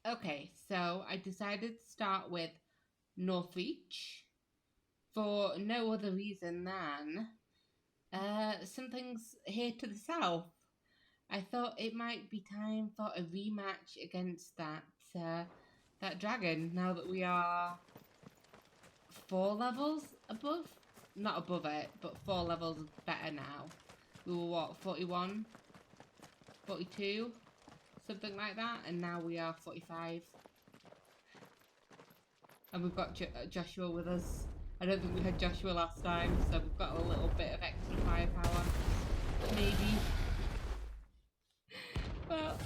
Okay, so I decided to start with Northreach for no other reason than something's here to the south. I thought it might be time for a rematch against that dragon. Now that we are 4 levels above, not above it, but 4 levels better now. We were what, 41, 42, something like that, and now we are 45. And we've got Joshua with us. I don't think we had Joshua last time, so we've got a little bit of extra firepower. Maybe. Well,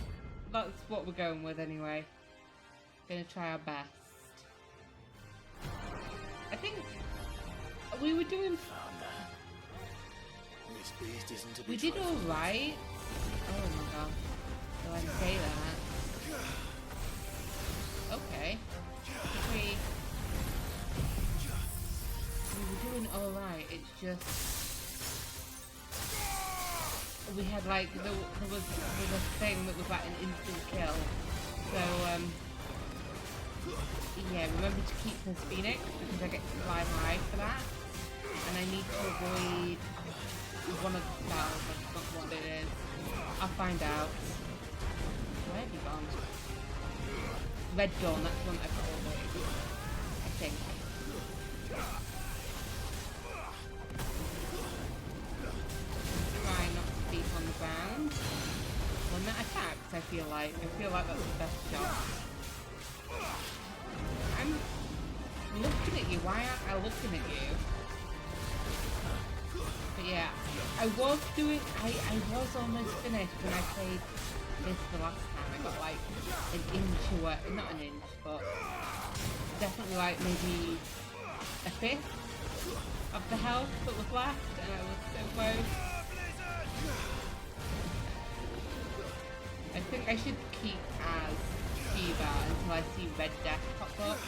that's what we're going with anyway. Gonna try our best. I think we were doing... This beast isn't to be we did alright. Oh my god. Do I say that? Okay. We were doing alright, it's just... we had like, there was a thing that was like an instant kill. So, yeah, remember to keep this Phoenix because I get to fly high for that. And I need to avoid one of the spells, I forgot what it is. I'll find out. Where have you gone? Red Dawn, that's one I've got to avoid. I think. Try not to sleep on the ground. When that attacks, I feel like that's the best shot. I'm looking at you. Why aren't I looking at you? But yeah, I was almost finished when I played this the last time. I got like an inch away, not an inch, but definitely like maybe a fifth of the health that was left, and I was so close. I think I should keep as Shiva until I see Red Death pop up,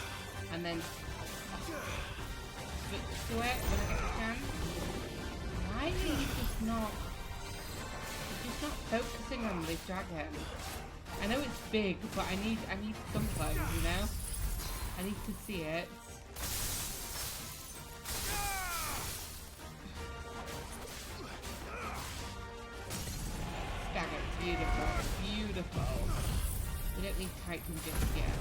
and then switch to it when I get the chance. Why are you just not focusing on this dragon? I know it's big, but I need some clothes, you know? I need to see it. Stagger, beautiful, beautiful. We don't need Titan just yet.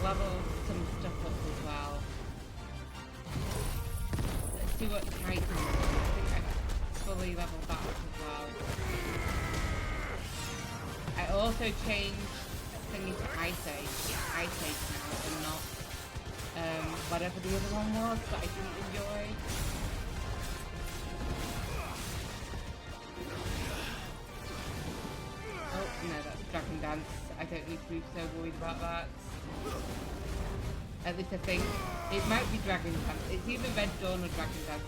Level some stuff up as well. Let's see what Titan is. I think I fully leveled that up as well. I also changed thingy to Ice Age now, and not whatever the other one was that I didn't enjoy. Oh no, that's Dragon Dance. I don't need to be so worried about that. At least I think it might be Dragon Dance. It's either Red Dawn or Dragon Dance.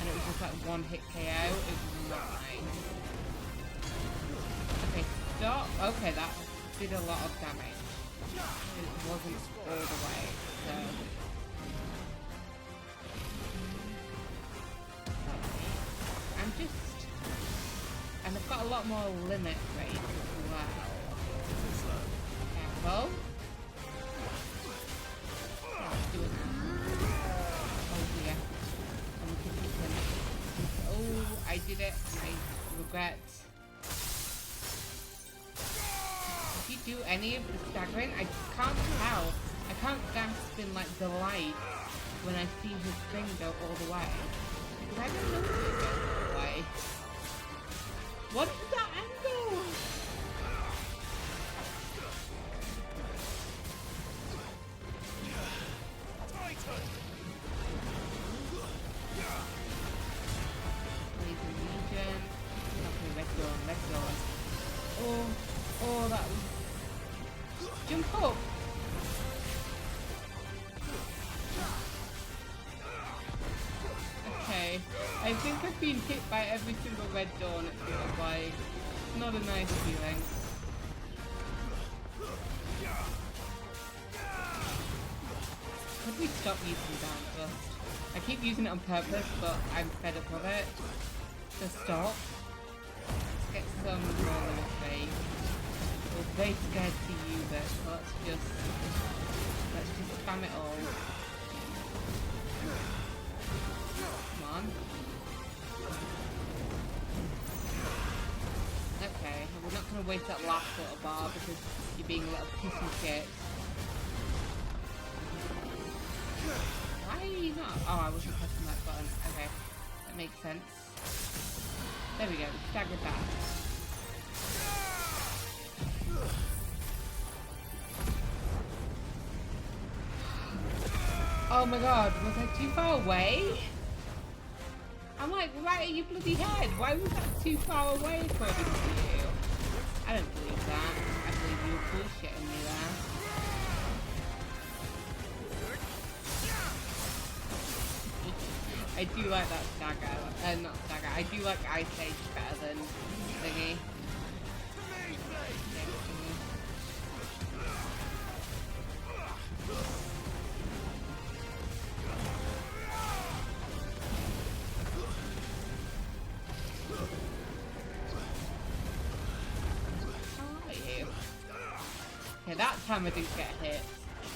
And it was just like one hit KO. It was not nice. Okay, stop. Okay, that did a lot of damage. It wasn't all the way, so... I'm just... and I've got a lot more limit rate as well. Careful. Oh dear. Oh, I did it, and I regret. Did you do any of the staggering? I can't tell. I can't gasp in like delight when I see his thing go all the way. Because I don't know if it goes all the way. What is that angle? Oh, that was... jump up! Okay, I think I've been hit by every single Red Dawn, it feels like. Not a nice feeling. Could we stop using Down Thrust? I keep using it on purpose, but I'm fed up of it. So stop. Let's get some more limit. very scared to use it, so let's just spam it all. Come on. Okay, we're not going to waste that last little bar because you're being a little piece of shit. Why are you not? Oh, I wasn't pressing that button. Okay, that makes sense. There we go, staggered that. Oh my god, was I too far away? I'm like right at your bloody head. Why was that too far away according to you? I don't believe that. I believe you were bullshitting me there. I do like that stagger. Not stagger. I do like Ice Age better than Thingy. Okay, that time I didn't get hit.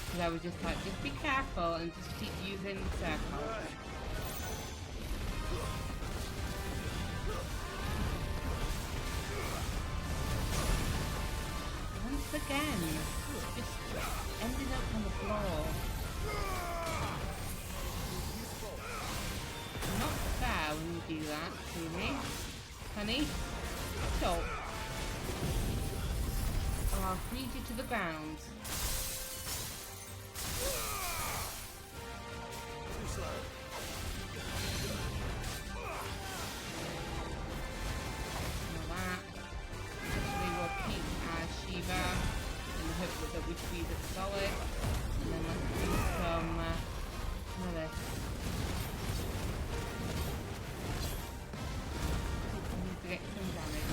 Because I was just like, just be careful and just keep using the circle. Once again, just ending up on the floor. Not fair when you do that to me. Honey, stop. I'll feed you to the ground. That. Actually, we'll keep our Shiva in the hope that we squeeze it solid. And then let's do some of this. I need to get some damage.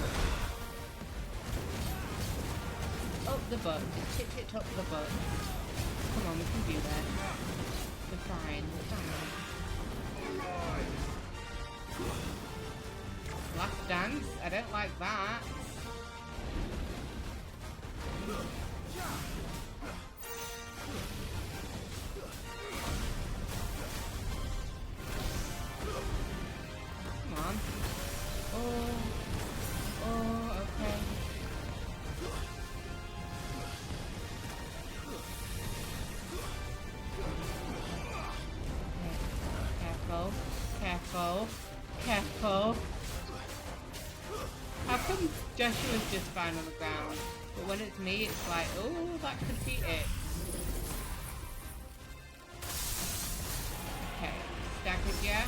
Up the butt. Just hit up the butt. Come on, we can do that. We're fine. We're fine. Last dance? I don't like that. Come on. Oh, okay. Careful. How come Joshua's just fine on the ground, but when it's me, it's like, oh, that could be it. Okay, staggered, yeah?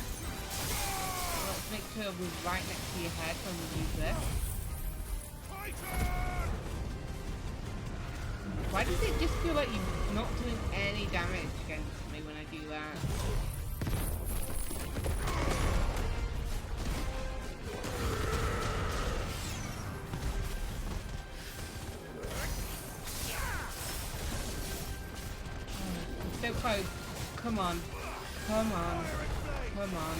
Let's make sure we're right next to your head when we use this. Why does it just feel like you're not doing any damage against me when I do that? So close. Come on. Come on. Come on.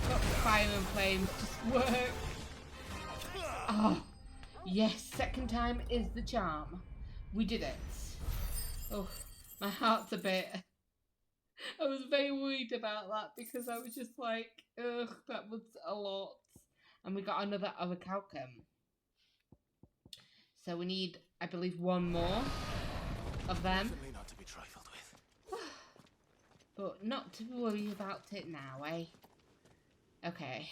Stop the fire and flames. Just work. Oh, yes. Second time is the charm. We did it. Oh, my heart's a bit... I was very worried about that because I was just like, ugh, that was a lot. And we got another orichalcum. So we need, I believe, one more of them. Definitely not to be trifled with. But not to worry about it now, eh? Okay.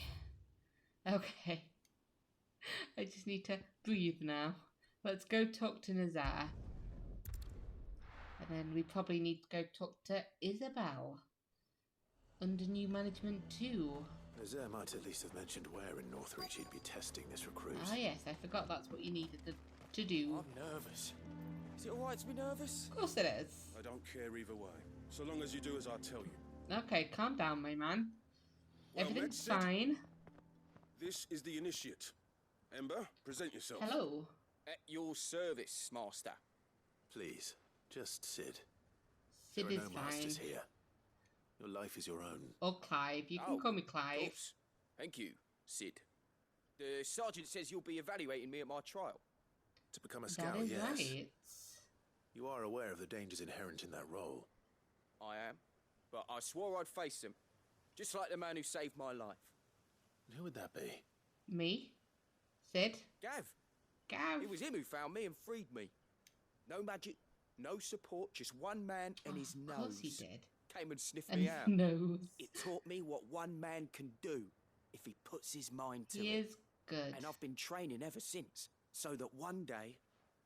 Okay. I just need to breathe now. Let's go talk to Nazar. And then we probably need to go talk to Isabel. Under new management too. Nazar might at least have mentioned where in Northreach he'd be testing this recruit. Ah yes, I forgot that's what you needed to do. I'm nervous. Is it alright to be nervous? Of course it is. I don't care either way, so long as you do as I tell you. Okay, calm down, my man. Well, Everything's that's it. fine. This is the initiate. Ember, present yourself. Hello. At your service, Master. Please, just Sid. Sid There is are no fine. masters here. Your life is your own. Or Clive. You can Oh, call me Of Clive. course. Thank you, Sid. The sergeant says you'll be evaluating me at my trial. To become a That scout, is yes. right. You are aware of the dangers inherent in that role. I am. But I swore I'd face them. Just like the man who saved my life. And who would that be? Me? Sid? Gav. Gav? It was him who found me and freed me. No magic, no support, just one man and his Of course nose. he did. Came and sniffed And me his out. nose. It taught me what one man can do if he puts his mind to He it. is good. And I've been training ever since, so that one day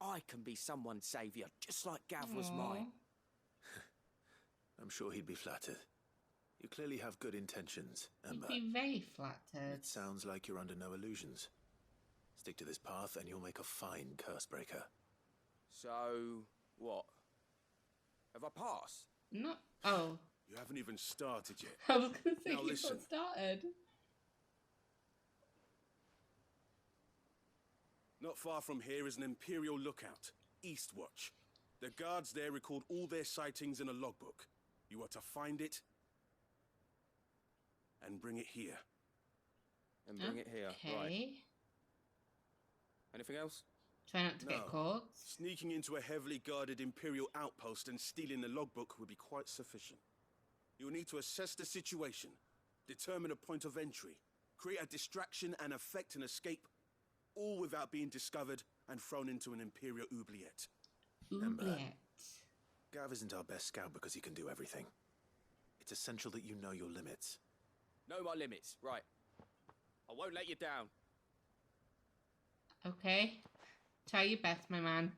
I can be someone's saviour, just like Gav was Aw. mine. I'm sure he'd be flattered. You clearly have good intentions, He'd Ember. be very flattered. It sounds like you're under no illusions. Stick to this path and you'll make a fine curse breaker. So, what? Have I passed? No. Oh. You haven't even started yet. I was going to say Now you listen. got started. Not far from here is an Imperial lookout, Eastwatch. The guards there record all their sightings in a logbook. You are to find it and bring it here. And bring it here. Right. Okay. Anything else? Try not to No. get caught. Sneaking into a heavily guarded Imperial outpost and stealing the logbook would be quite sufficient. You will need to assess the situation, determine a point of entry, create a distraction and effect an escape, all without being discovered and thrown into an Imperial oubliette. Ember. Oubliette. Gav isn't our best scout because he can do everything. It's essential that you know your limits. Know my limits. Right. I won't let you down. Okay. Try your best, my man.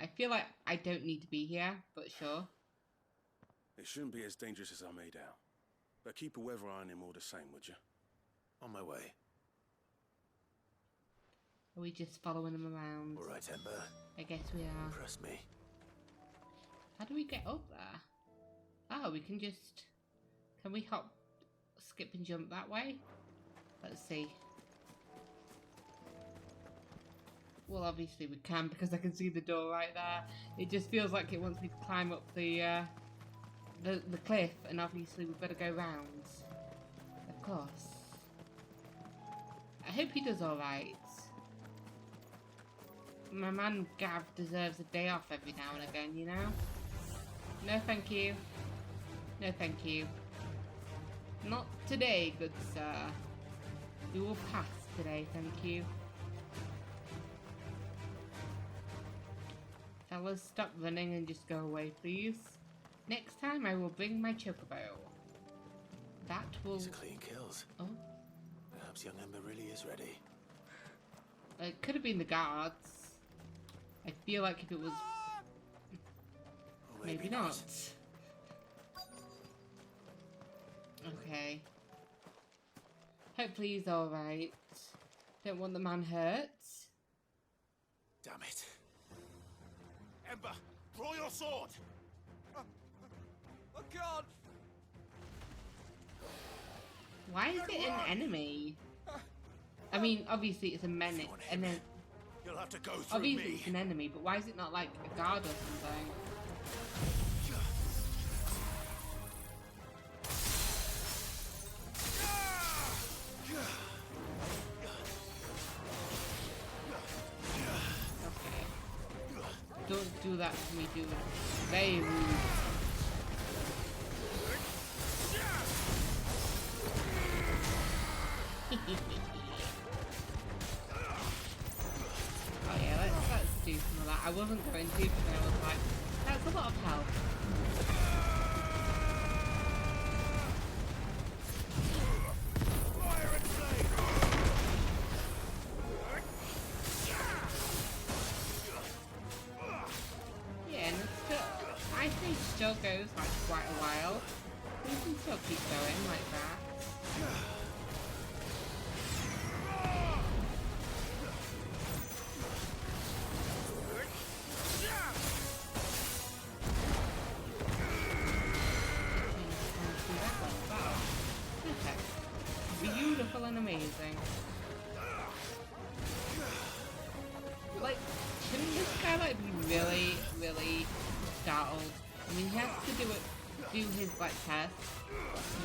I feel like I don't need to be here, but sure. It shouldn't be as dangerous as I made out. But keep a weather eye on him all the same, would you? On my way. Are we just following him around? All right, Ember. I guess we are. Impress me. How do we get up there? Oh, we can just... Can we hop, skip and jump that way? Let's see. Well, obviously we can because I can see the door right there. It just feels like it wants me to climb up the cliff, and obviously we've got to go round. Of course. I hope he does alright. My man Gav deserves a day off every now and again, you know? No thank you. No thank you. Not today, good sir. You will pass today, thank you. Fellas, stop running and just go away, please. Next time I will bring my chocobo. That will... These are clean kills. Oh, Perhaps young Ember really is ready. it could have been the guards. I feel like if it was... Or Maybe not. Okay. Hopefully he's alright. Don't want the man hurt. Damn it. Ember, draw your sword! I can't! Why is it an enemy? I mean, obviously it's a menace, and then You'll have to go through obviously me. it's an enemy, but why is it not like a guard or something? Okay. Don't do that to me, dude. Very rude. Oh yeah, let's do some of that. I wasn't going to, but then I was like, that's a lot of health. Fire and flame! Yeah, and it's still, I think still goes like quite a while. We can still keep going like that. Perfect. Beautiful and amazing. Like, shouldn't this guy like be really, really startled? I mean, he has to do his like test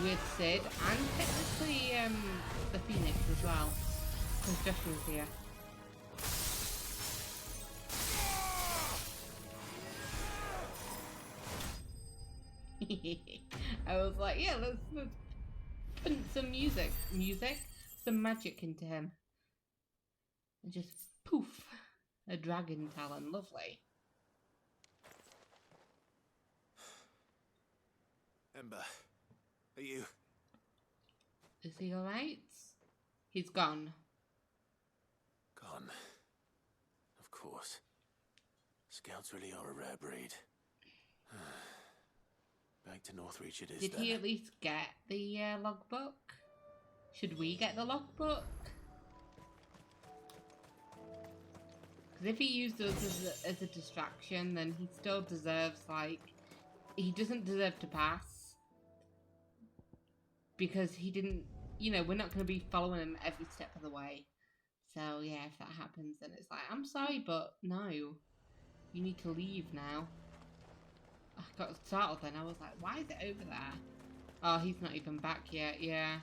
with Sid and technically the Phoenix as well, because Josh was here. I was like, yeah, let's put some some magic into him. And just poof, a dragon talon. Lovely. Ember, are you? Is he alright? He's gone. Gone. Of course. Scouts really are a rare breed. Back to Northreach it is. Did then. he at least get the logbook? Should we get the logbook? Because if he used us as a distraction, then he still deserves, like... He doesn't deserve to pass. Because he didn't... You know, we're not going to be following him every step of the way. So, yeah, if that happens, then it's like, I'm sorry, but no. You need to leave now. I got startled then. I was like, why is it over there? Oh, he's not even back yet. Yeah.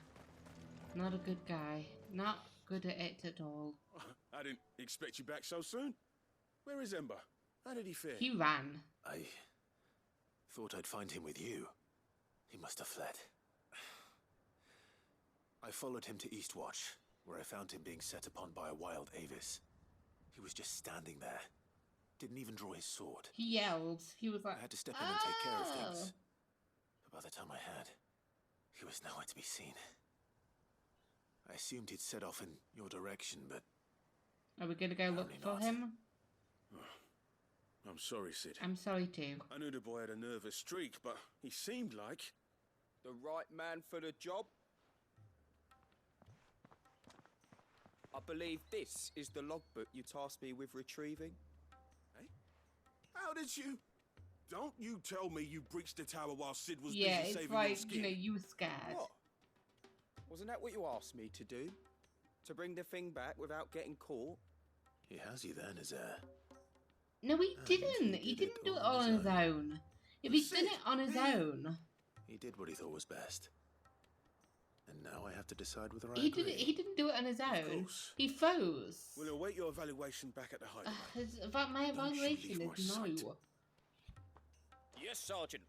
Not a good guy. Not good at it at all. I didn't expect you back so soon. Where is Ember? How did he fare? He ran. I thought I'd find him with you. He must have fled. I followed him to Eastwatch, where I found him being set upon by a wild Avis. He was just standing there. Didn't even draw his sword. He yelled. He was like, I had to step in and take care of things. But by the time I had, he was nowhere to be seen. I assumed he'd set off in your direction, but... Are we going to go look for him? I'm sorry, Sid. I'm sorry too. I knew the boy had a nervous streak, but he seemed like... The right man for the job? I believe this is the logbook you tasked me with retrieving. Eh? How did you... Don't you tell me you breached the tower while Sid was Yeah, busy it's saving like, your skin. you know, you were scared. What? Wasn't that what you asked me to do? To bring the thing back without getting caught? He has you then, as a... No, he And didn't. he He did it didn't do it all all on on his his own. If he'd done it on his own... He did what he thought was best. And now I have to decide whether I He agree. didn't do it on his own. course. He froze. We'll await your evaluation back at the hideaway. My Don't you evaluation leave is my no. sight. Yes, Sergeant.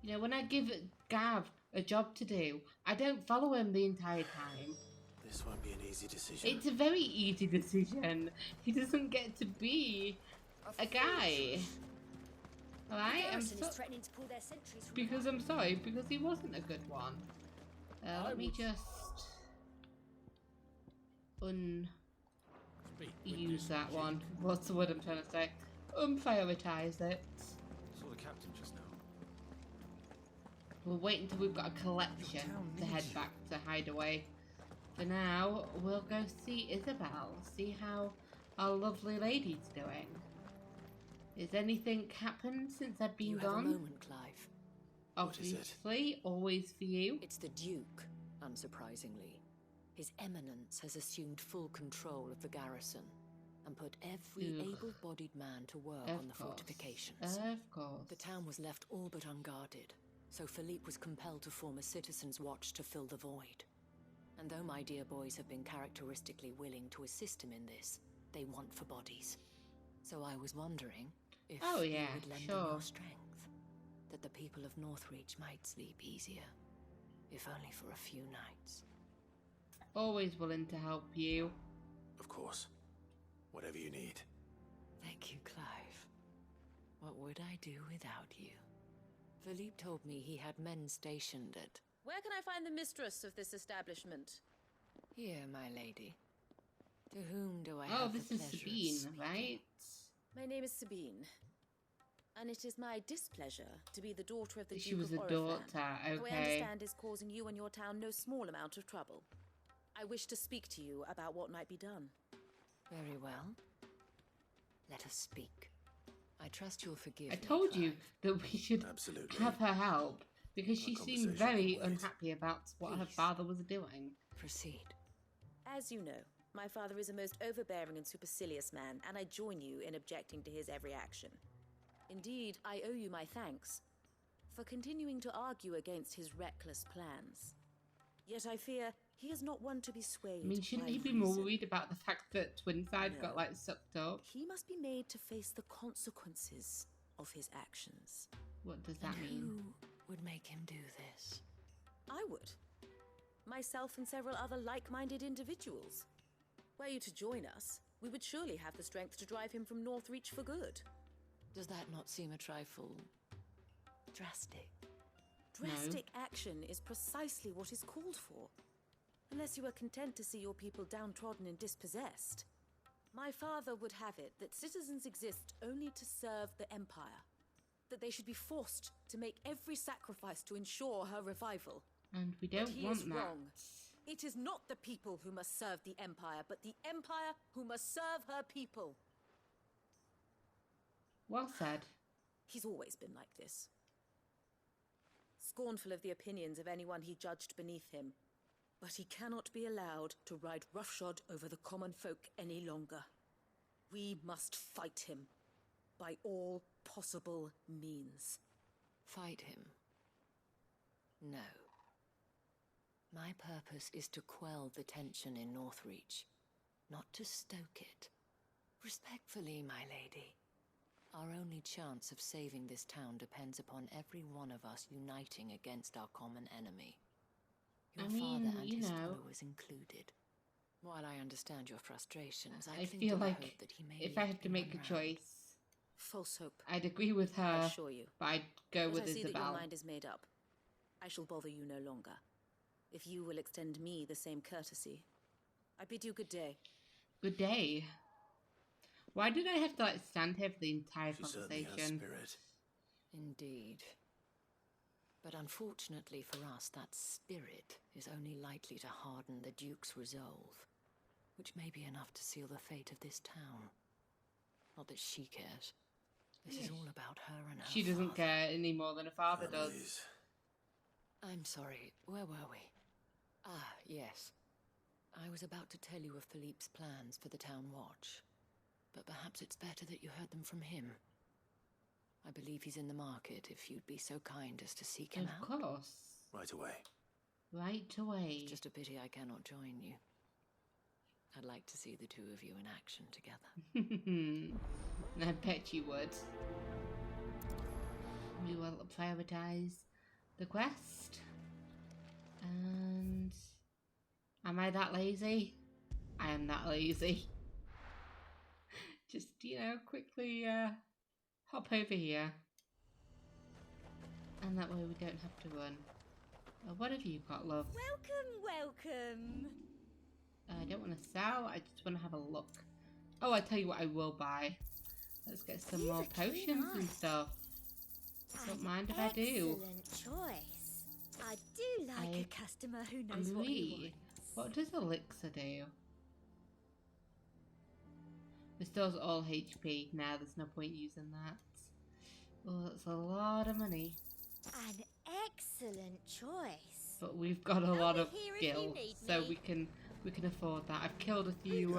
You know, when I give Gav a job to do, I don't follow him the entire time. This won't be an easy decision. It's a very easy decision. He doesn't get to be a guy. Alright? Garrison is threatening to pull their sentries from Because I'm sorry, because he wasn't a good one. Let me just use that one. What's the word I'm trying to say? Unprioritize it. Saw the captain just now. We'll wait until we've got a collection to head back to Hideaway. For now, we'll go see Isabel, see how our lovely lady's doing. Has anything happened since I've been You have a gone? moment, Clive. What is it? Obviously, always for you. It's the Duke, unsurprisingly. His Eminence has assumed full control of the garrison and put every Ugh. able-bodied man to work Of on the course. fortifications. Of course. The town was left all but unguarded, so Philippe was compelled to form a citizens' watch to fill the void. And though my dear boys have been characteristically willing to assist him in this, they want for bodies. So I was wondering if Oh, you yeah, would lend sure. them your strength, that the people of Northreach might sleep easier, if only for a few nights. Always willing to help you. Of course. Whatever you need. Thank you, Clive. What would I do without you? Philippe told me he had men stationed at... Where can I find the mistress of this establishment? Here, my lady. To whom do I Oh, have this the is pleasure of Sabine, speaking? right? My name is Sabine, and it is my displeasure to be the daughter of the She Duke was of a Oriflamme, daughter, who I okay. understand is causing you and your town no small amount of trouble. I wish to speak to you about what might be done. Very well. Let us speak. I trust you'll forgive I me, told you Clive. that we should Absolutely. have her help because she Our seemed conversation very can wait. unhappy about what her Please. father was doing. Proceed. As you know, my father is a most overbearing and supercilious man, and I join you in objecting to his every action. Indeed, I owe you my thanks for continuing to argue against his reckless plans. Yet I fear he is not one to be swayed. I mean, shouldn't by he be more reason. worried about the fact that Twinside got No. like sucked up? He must be made to face the consequences of his actions. What does that mean? Who would make him do this? I would. Myself and several other like-minded individuals. Were you to join us, we would surely have the strength to drive him from Northreach for good. Does that not seem a trifle drastic? Drastic action is precisely what is called for. Unless you are content to see your people downtrodden and dispossessed. My father would have it that citizens exist only to serve the Empire. That they should be forced to make every sacrifice to ensure her revival. And we don't But he want is that. wrong. It is not the people who must serve the Empire, but the Empire who must serve her people. Well said. He's always been like this. Scornful of the opinions of anyone he judged beneath him. But he cannot be allowed to ride roughshod over the common folk any longer. We must fight him. By all possible means. Fight him? No. My purpose is to quell the tension in Northreach, not to stoke it. Respectfully, my lady. Our only chance of saving this town depends upon every one of us uniting against our common enemy. Your father and his followers included. While I understand your frustrations, I think feel and like hope that he may if I had to make a choice, False hope. I'd agree with her, I assure you. but I'd go But with I see that your Isabel. mind is made up. I shall bother you no longer. If you will extend me the same courtesy, I bid you good day. Good day. Why did I have to stand here for the entire She certainly has conversation? spirit. Indeed. But unfortunately for us, that spirit is only likely to harden the Duke's resolve, which may be enough to seal the fate of this town. Not that she cares. This is all about her and her She doesn't father. care any more than her father does. Families. I'm sorry, where were we? Ah, yes. I was about to tell you of Philippe's plans for the town watch. But perhaps it's better that you heard them from him. I believe he's in the market, if you'd be so kind as to seek him out. Of course. Right away. Right away. It's just a pity I cannot join you. I'd like to see the two of you in action together. I bet you would. We will prioritize the quest. And am I that lazy? I am that lazy. Just, quickly hop over here. And that way we don't have to run. What have you got, love? Welcome. I don't want to sell, I just want to have a look. Oh, I tell you what I will buy. Let's get some These more are cute potions and eyes. stuff. Don't An mind if I do. Excellent choice. I do like I a customer who knows what he agree. wants. What does elixir do? Restores all HP. Now there's no point using that. Oh, that's a lot of money. An excellent choice. But we've got a I'll lot be of here if you gil, need so me. we can afford that. I've killed a few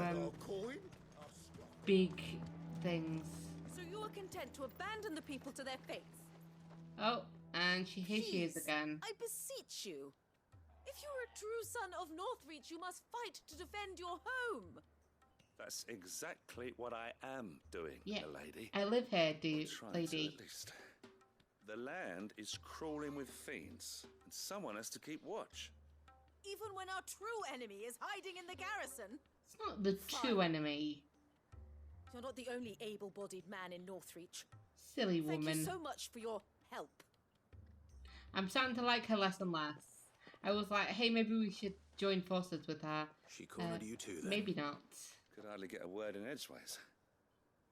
big things. So you are content to abandon the people to their fates? Oh, and here she is Please, again. I beseech you. If you are a true son of Northreach, you must fight to defend your home. That's exactly what I am doing, Yeah, milady. I live here, Trying lady. to, at least. The land is crawling with fiends, and someone has to keep watch. Even when our true enemy is hiding in the garrison. It's not the true enemy. You're not the only able-bodied man in Northreach. Silly Thank woman. you so much for your help. I'm starting to like her less and less. I was like, hey, maybe we should join forces with her. She cornered you too, then? Maybe not. Could hardly get a word in edgeways.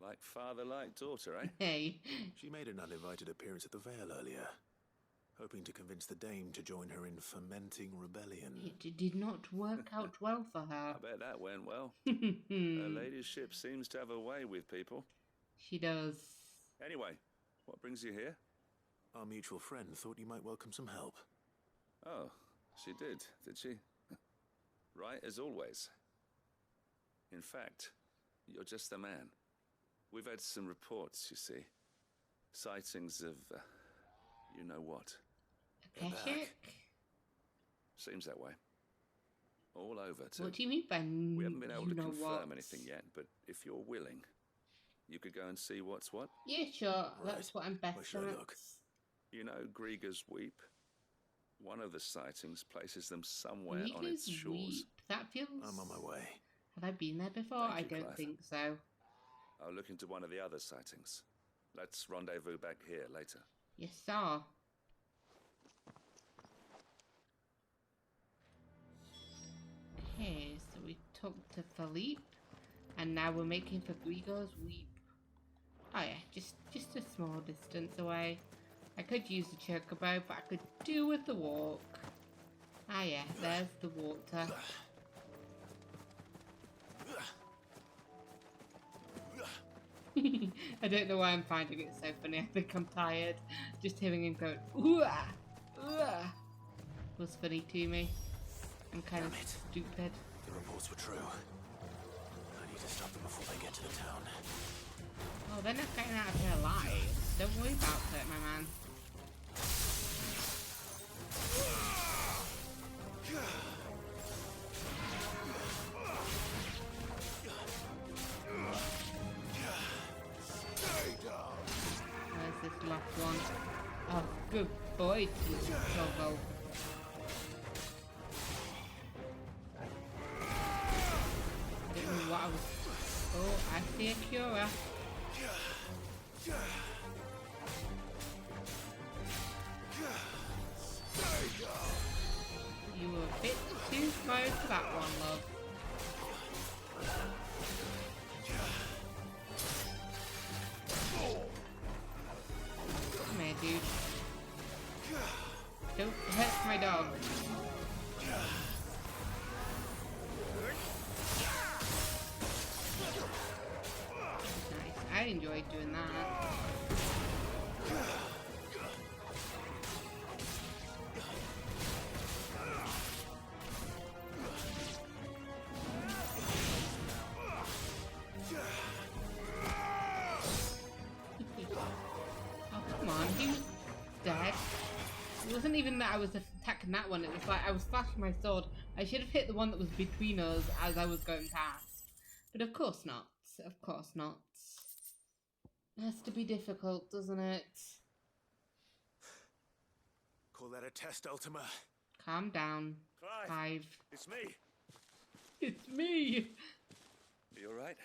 Like father, like daughter, eh? Hey. She made an uninvited appearance at the Vale earlier, hoping to convince the Dame to join her in fomenting rebellion. It did not work out well for her. I bet that went well. Her ladyship seems to have a way with people. She does. Anyway, what brings you here? Our mutual friend thought you might welcome some help. Oh, she did she? Right as always. In fact, you're just the man. We've had some reports, you see. Sightings of, you know what. Akashic? Seems that way. All over, too. What do you mean by We haven't been able to you know confirm what? anything yet, but if you're willing, You could go and see what's what. Yeah, sure. That's what I'm Where best should I at. look? You know Grieger's Weep? One of the sightings places them somewhere on its Rieger's shores. Weep. That feels... I'm on my way. Have I been there before? Thank I you, don't Clive. think so. I'll look into one of the other sightings. Let's rendezvous back here later. Yes, sir. Okay, so we talked to Philippe, and now we're making for Grieger's Weep. Oh yeah, just a small distance away. I could use the chocobo, but I could do with the walk. Ah yeah, there's the water. I don't know why I'm finding it so funny. I think I'm tired. Just hearing him go, ooh, was funny to me. I'm kind of stupid. The reports were true. I need to stop them before they get to the town. Oh, they're not getting out of here alive. Don't worry about it, my man. Where's this last one? Oh, good boy, Togo. I don't know what I was... Oh, I see a Cura. You were a bit too slow for that one, love. Come here, dude. Don't hurt my dog. Nice. I enjoyed doing that. Oh, come on. He was dead. It wasn't even that I was attacking that one. It was like I was flashing my sword. I should have hit the one that was between us as I was going past. But of course not. Of course not. It has to be difficult, doesn't it? Call that a test, Ultima? Calm down, Clive, Clive. it's me. It's me! You alright?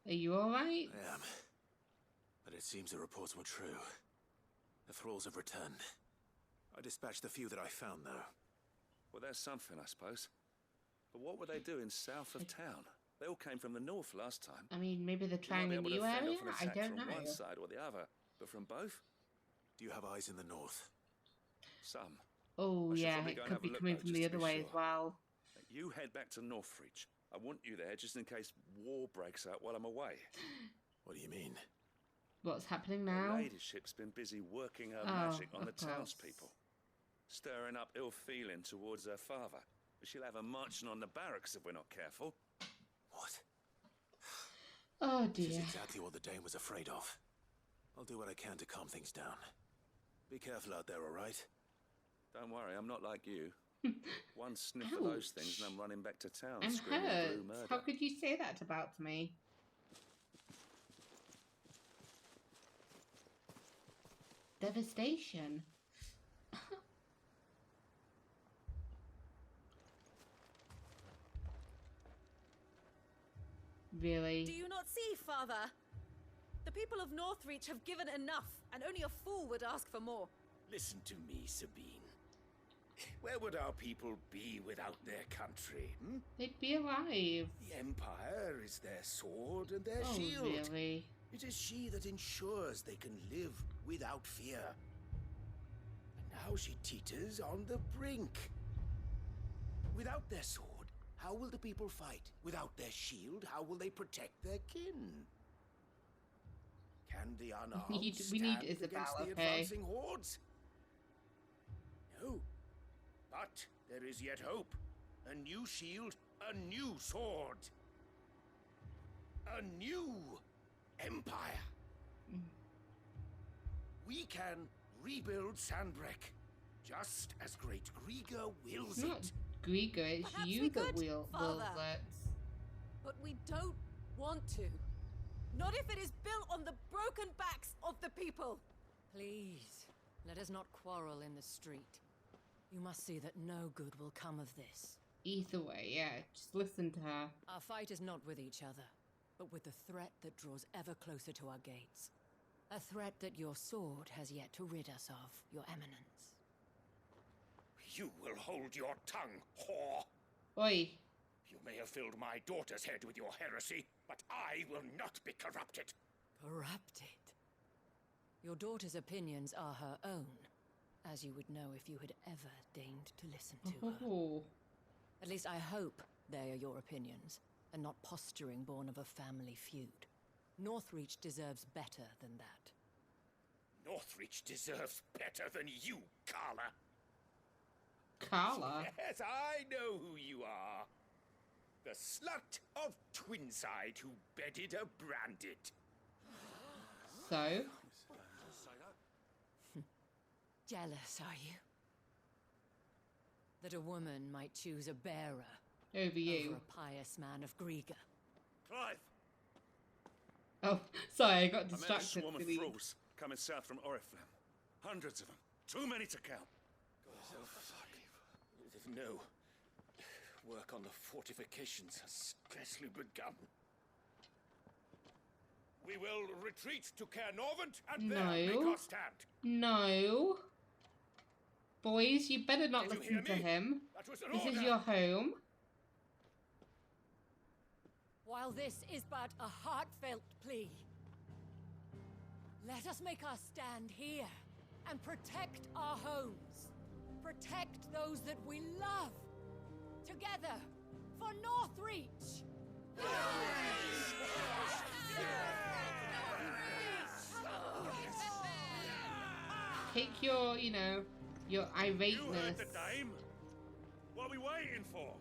Are you alright? I am. But it seems the reports were true. The thralls have returned. I dispatched the few that I found, though. Well, there's something, I suppose. But what were they doing south of town? They all came from the north last time. I mean, maybe they're You trying might a be able new to fend area? off an I attack don't from know. one side or the other, but from both? Do you have eyes in the north? Some. Oh, I should yeah, probably it go and could have a be look, coming though, from just the to be other way as sure. well. You head back to Northreach. I want you there just in case war breaks out while I'm away. What do you mean? What's happening Her now? ladyship's been busy working her Oh, magic on of the course. townspeople. Stirring up ill feeling towards her father. But she'll have her marching on the barracks if we're not careful. What? Oh, This is dear. exactly what the Dane was afraid of. I'll do what I can to calm things down. Be careful out there, all right? Don't worry, I'm not like you. One sniff of those things and I'm running back to town I'm screaming hurt. blue murder. How could you say that about me? Devastation. Really? Do you not see, Father? The people of Northreach have given enough, and only a fool would ask for more. Listen to me, Sabine. Where would our people be without their country? Hmm? They'd be alive. The Empire is their sword and their Oh, shield. really? It is she that ensures they can live without fear. And now she teeters on the brink. Without their sword, how will the people fight? Without their shield, how will they protect their kin? Can the unarmed We need stand Isabel, against the okay? advancing hordes? No. But there is yet hope. A new shield, a new sword. A new empire. We can rebuild Sandbreck, just as great Grieger wills It's not it. Grieger, it's Perhaps you we that could, wills Father. it. But we don't want to. Not if it is built on the broken backs of the people! Please, let us not quarrel in the street. You must see that no good will come of this. Either way, yeah, just listen to her. Our fight is not with each other, but with the threat that draws ever closer to our gates. A threat that your sword has yet to rid us of, Your Eminence. You will hold your tongue, whore! Oi. You may have filled my daughter's head with your heresy, but I will not be corrupted. Corrupted? Your daughter's opinions are her own, as you would know if you had ever deigned to listen to her. Oh. At least I hope they are your opinions, and not posturing born of a family feud. Northreach deserves better than that. Northreach deserves better than you, Carla. Carla? Yes, I know who you are. The slut of Twinside who bedded a Branded. So? Jealous, are you? That a woman might choose a bearer Over you. over a pious man of Griega. Clive! Oh, sorry, I got I met a distracted. swarm of Really. thralls coming south from Oriflamme. Hundreds of them. Too many to count. No. Work on the fortifications has scarcely begun. We will retreat to Caernarvon and there make No. our stand. No. Boys, you better not Did you listen to hear me? him. That was an This order. is your home. While this is but a heartfelt plea, let us make our stand here and protect our homes. Protect those that we love. Together, for Northreach! Take your, your You heard irateness, the dame. What are we waiting for?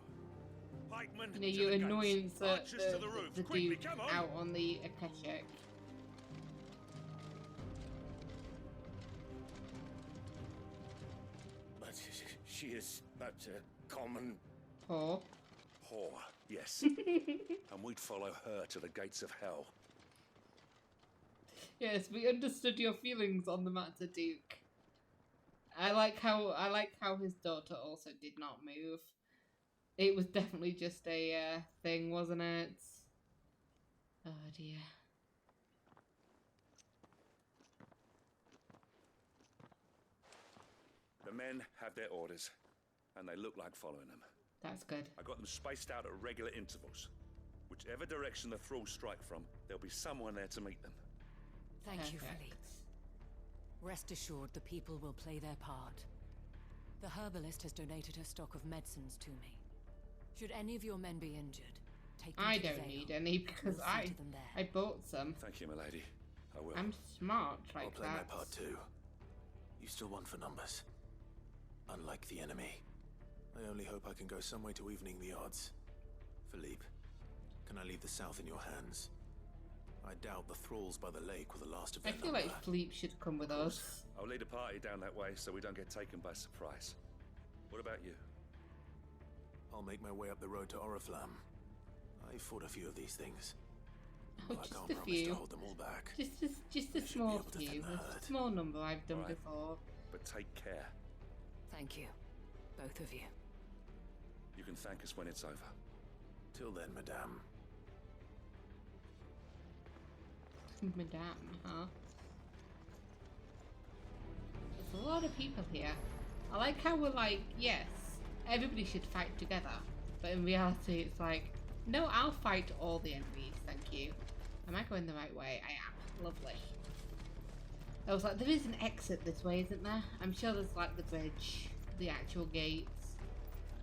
Pikemen, your to the annoyance gates. at Archers to the roofs. the Quickly, dude come on. out on the Akashic. But she is but a common... Poor. Whore, yes. And we'd follow her to the gates of hell. Yes, we understood your feelings on the matter, Duke. I like how his daughter also did not move. It was definitely just a thing, wasn't it? Oh dear. The men have their orders, and they look like following them. That's good. I got them spaced out at regular intervals. Whichever direction the thralls strike from, there'll be someone there to meet them. Thank you, Perfect. Philippe. Rest assured the people will play their part. The herbalist has donated her stock of medicines to me. Should any of your men be injured, take them I to the don't Vale. need any because We'll see I to them there. bought some. Thank you, milady. I will. I'm smart I'll like play that. my part too. You still won for numbers. Unlike the enemy. I only hope I can go some way to evening the odds. Philippe, can I leave the south in your hands? I doubt the thralls by the lake were the last of I their feel number. like Philippe should come with us. I'll lead a party down that way so we don't get taken by surprise. What about you? I'll make my way up the road to Oriflamme. I fought a few of these things. Oh, But I just can't a promise to few. hold them all back. Just a They should be small able to few. thin the herd. A small number I've done Right. before. But take care. Thank you, both of you. You can thank us when it's over. Till then, madame. Madame, huh? There's a lot of people here. I like how we're like, yes, everybody should fight together. But in reality, it's like, no, I'll fight all the enemies, thank you. Am I going the right way? I am. Lovely. I was like, there is an exit this way, isn't there? I'm sure there's like the bridge, the actual gates.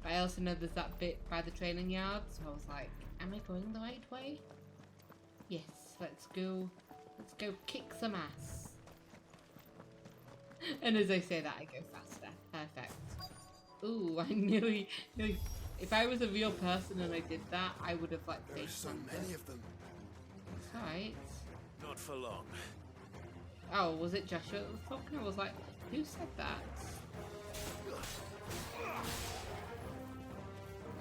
But I also know there's that bit by the training yard, so I was like, am I going the right way? Yes, let's go kick some ass. And as I say that, I go faster. Perfect. Ooh, I nearly, if I was a real person and I did that, I would have like There are face so planted. many of them. That's right. Not for long. Oh, was it Joshua that was talking? I was like, who said that?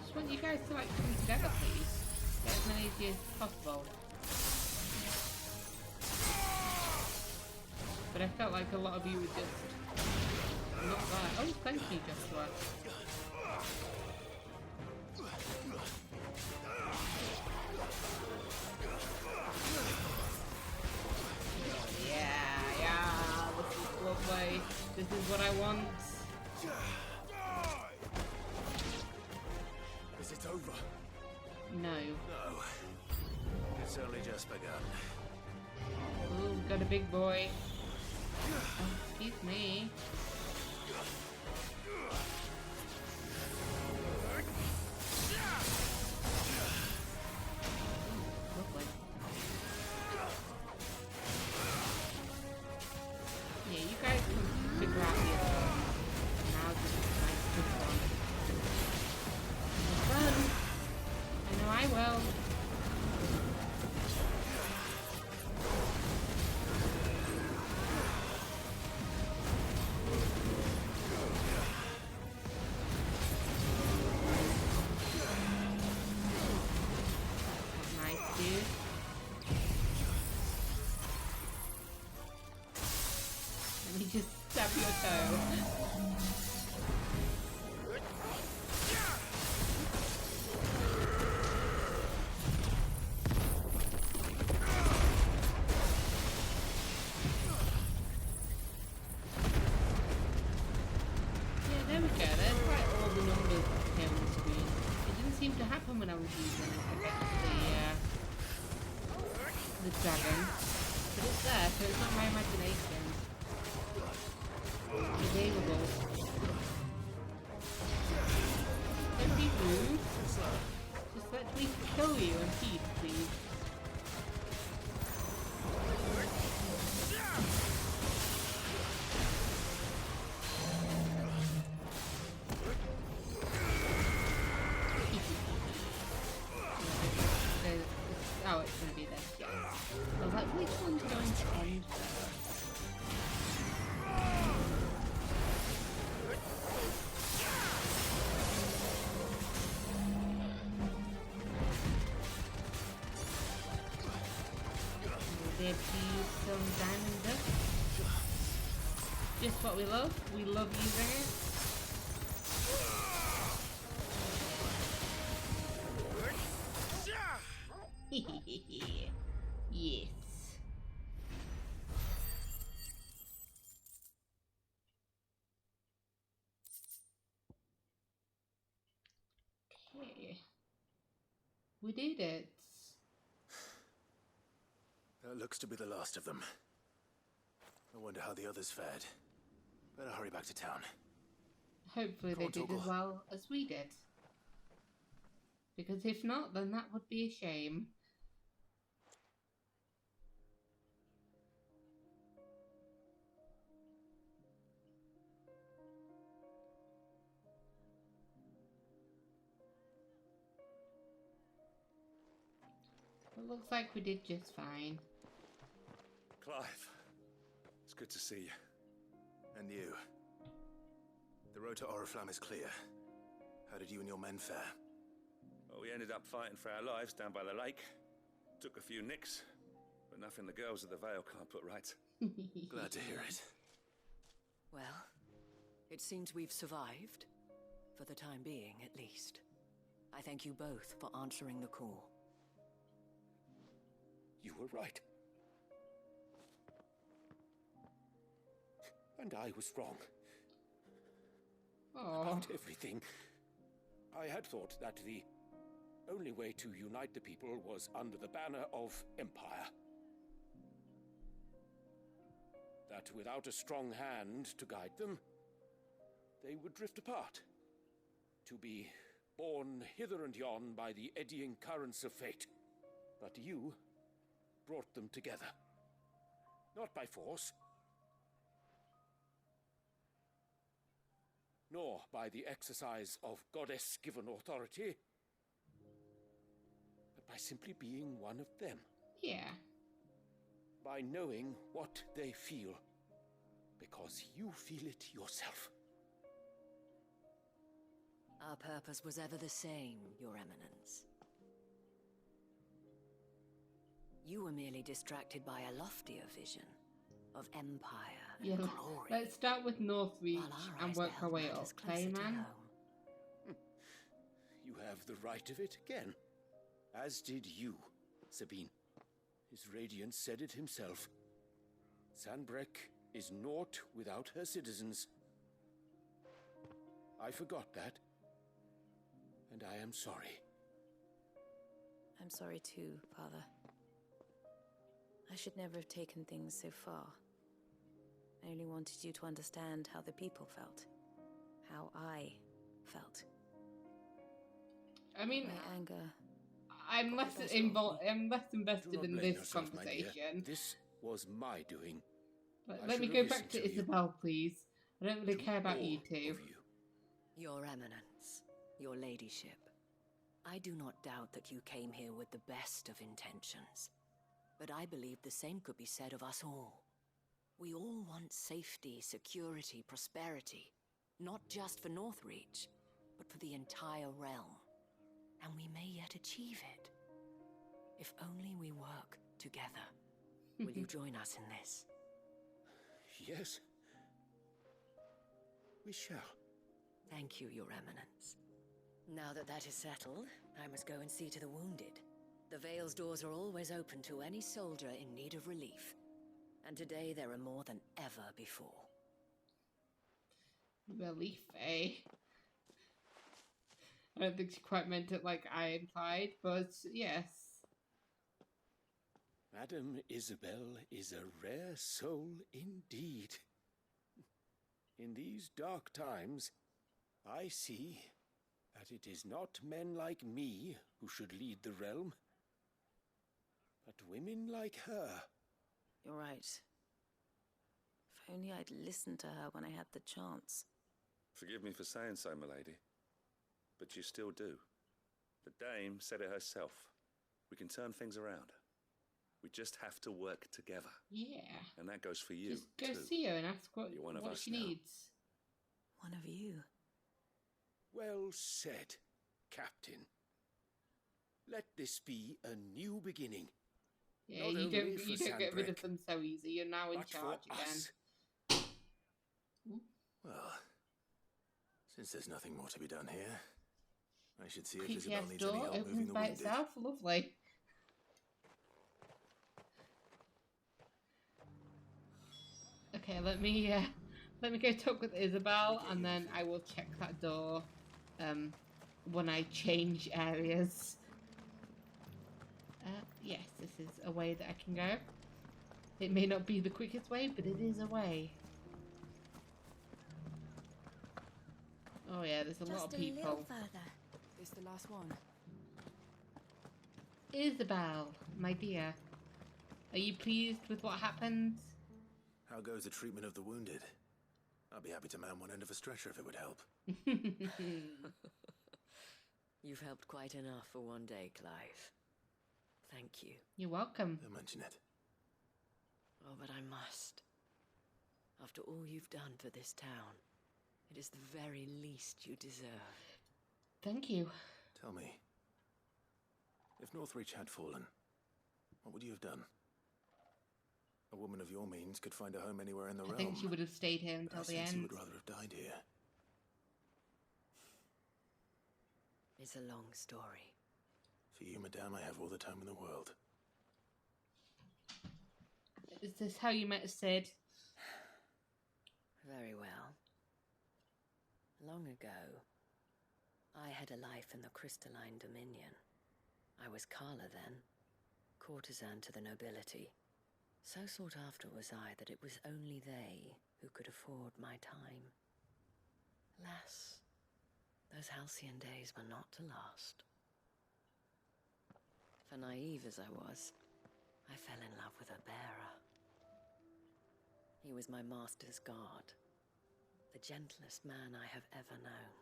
Just want you guys to like come together, please. Get as many of you as possible. But I felt like a lot of you were just not there. Oh, thank you, Joshua. Yeah, this is lovely. This is what I want. Is it over? No. No. It's only just begun. Ooh, got a big boy. Oh, excuse me. Lovely. Yeah, you guys can figure out the other one. Now this is my good one. Have fun. I know I will. Nice, dude. Let me just stab your toe. Yeah, there we go. There's like all the numbers here on the screen. It didn't seem to happen when I was using the dragon. But it's there, so it's not my imagination. Available. Don't be rude. Just let me kill you in peace, please. Oh, it's gonna be this, yes. I was like, which one's going to end first? There be some diamond dust. Just what we love. We love using it. Yes. Okay. We did it. That looks to be the last of them. I wonder how the others fared. Better hurry back to town. Hopefully they did as well as we did. Because if not, then that would be a shame. It looks like we did just fine. Clive, it's good to see you. And you. The road to Oriflamme is clear. How did you and your men fare? Well, we ended up fighting for our lives down by the lake. Took a few nicks, but nothing the girls of the Vale can't put right. Glad to hear it. Well, it seems we've survived. For the time being, at least. I thank you both for answering the call. You were right. And I was wrong. Aww. About everything. I had thought that the only way to unite the people was under the banner of Empire. That without a strong hand to guide them, they would drift apart. To be borne hither and yon by the eddying currents of fate. But you brought them together. Not by force, nor by the exercise of goddess-given authority, but by simply being one of them. Yeah. By knowing what they feel, because you feel it yourself. Our purpose was ever the same, Your Eminence. You were merely distracted by a loftier vision. of empire and Yeah, glory. let's start with Northreach While our and eyes work our beheld way matters up, closer okay, to man? home. You have the right of it again. As did you, Sabine. His Radiance said it himself. Sanbreque is naught without her citizens. I forgot that. And I am sorry. I'm sorry too, Father. I should never have taken things so far. I only wanted you to understand how the people felt. How I felt. I mean, My anger. I'm got less the best of me. I'm less Do invested not in blame this yourself, my dear. conversation. This was my doing. But I let me should go have back listened to to you. Isabel, please. I don't really To care about you all two. of you. Your Eminence, your ladyship, I do not doubt that you came here with the best of intentions. But I believe the same could be said of us all. We all want safety, security, prosperity. Not just for Northreach, but for the entire realm. And we may yet achieve it. If only we work together. Will you join us in this? Yes. We shall. Thank you, Your Eminence. Now that that is settled, I must go and see to the wounded. The Vale's doors are always open to any soldier in need of relief. And today there are more than ever before. Relief, eh? I don't think she quite meant it like I implied, but yes. Madam Isabel is a rare soul indeed. In these dark times, I see that it is not men like me who should lead the realm, but women like her. You're right. If only I'd listened to her when I had the chance. Forgive me for saying so, milady, but you still do. The Dame said it herself. We can turn things around. We just have to work together. Yeah. And that goes for you, Just go too. see her and ask what, You're one of what us she now. needs. One of you. Well said, Captain. Let this be a new beginning. Yeah, Not you only don't for you don't get rid of Sanbreque, them so easy. You're now in but charge for again. us. Well, since there's nothing more to be done here, I should see if Creepy Isabel ass needs any door help moving opens the by wounded. itself. Lovely. Okay, let me go talk with Isabel, and then I will check that door when I change areas. Yes, this is a way that I can go. It may not be the quickest way, but it is a way. Oh yeah, there's a lot of Just a little people. further. This the last one? Isabel, my dear, are you pleased with what happened? How goes the treatment of the wounded? I'd be happy to man one end of a stretcher if it would help. You've helped quite enough for one day, Clive. Thank you. You're welcome. Don't mention it. Oh, but I must. After all you've done for this town, it is the very least you deserve. Thank you. Tell me, if Northreach had fallen, what would you have done? A woman of your means could find a home anywhere in the I realm. think she would have stayed here until I the sense you end. would rather have died here. It's a long story. For you, madame, I have all the time in the world. Is this how you met Sid? Very well. Long ago, I had a life in the Crystalline Dominion. I was Carla then, courtesan to the nobility. So sought after was I that it was only they who could afford my time. Alas, those halcyon days were not to last. For naive as I was, I fell in love with a bearer. He was my master's guard, the gentlest man I have ever known.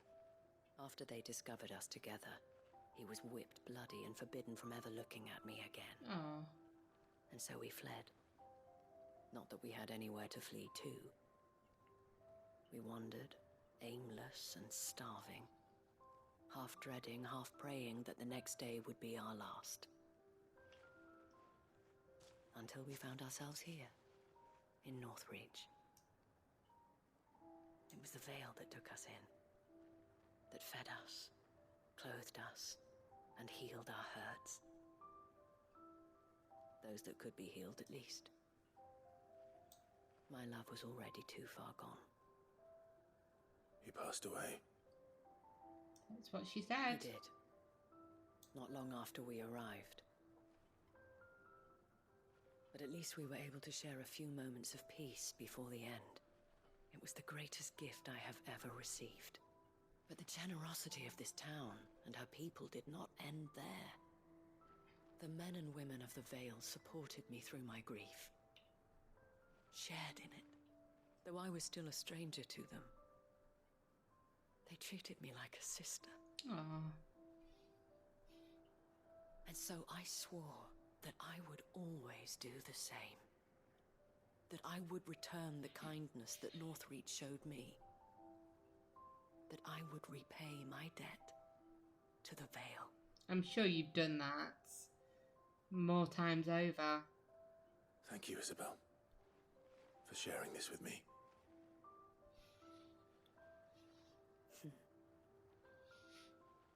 After they discovered us together, he was whipped bloody and forbidden from ever looking at me again. Oh. And so we fled. Not that we had anywhere to flee to. We wandered, aimless and starving, half dreading, half praying that the next day would be our last. Until we found ourselves here, in Northreach. It was the veil that took us in, that fed us, clothed us, and healed our hurts. Those that could be healed, at least. My love was already too far gone. He passed away. That's what she said. He did. Not long after we arrived. But at least we were able to share a few moments of peace before the end. It was the greatest gift I have ever received. But the generosity of this town and her people did not end there. The men and women of the Vale supported me through my grief. Shared in it, though I was still a stranger to them. They treated me like a sister. Aww. And so I swore that I would always do the same. That I would return the kindness that Northreach showed me. That I would repay my debt to the Vale. I'm sure you've done that more times over. Thank you, Isabel, for sharing this with me.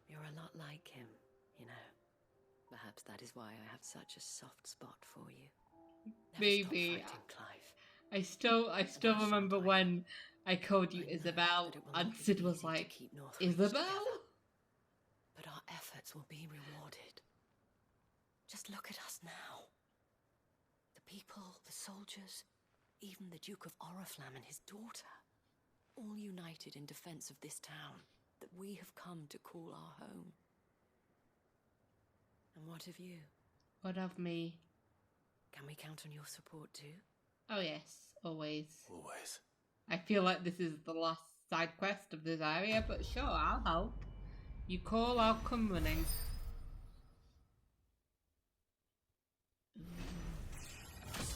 You're a lot like him, you know. Perhaps that is why I have such a soft spot for you. Never Maybe. stop fighting, Clive. I still remember when I called you Isabel and Sid was like, Isabel? But our efforts will be rewarded. Just look at us now. The people, the soldiers, even the Duke of Oriflamme and his daughter, all united in defense of this town that we have come to call our home. And what of you? What of me? Can we count on your support too? Oh yes, always. Always. I feel like this is the last side quest of this area, but sure, I'll help. You call, I'll come running.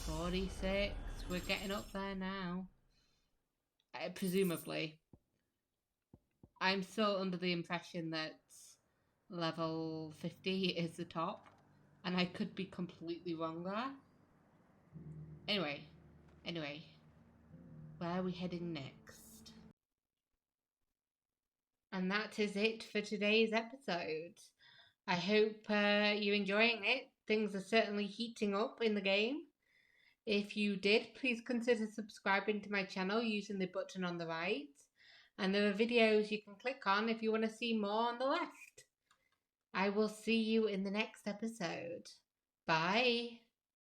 46. We're getting up there now. Presumably. I'm still under the impression that level 50 is the top, and I could be completely wrong there. Anyway, where are we heading next? And that is it for today's episode. I hope you're enjoying it. Things are certainly heating up in the game. If you did, please consider subscribing to my channel using the button on the right. And there are videos you can click on if you want to see more on the left. I will see you in the next episode. Bye.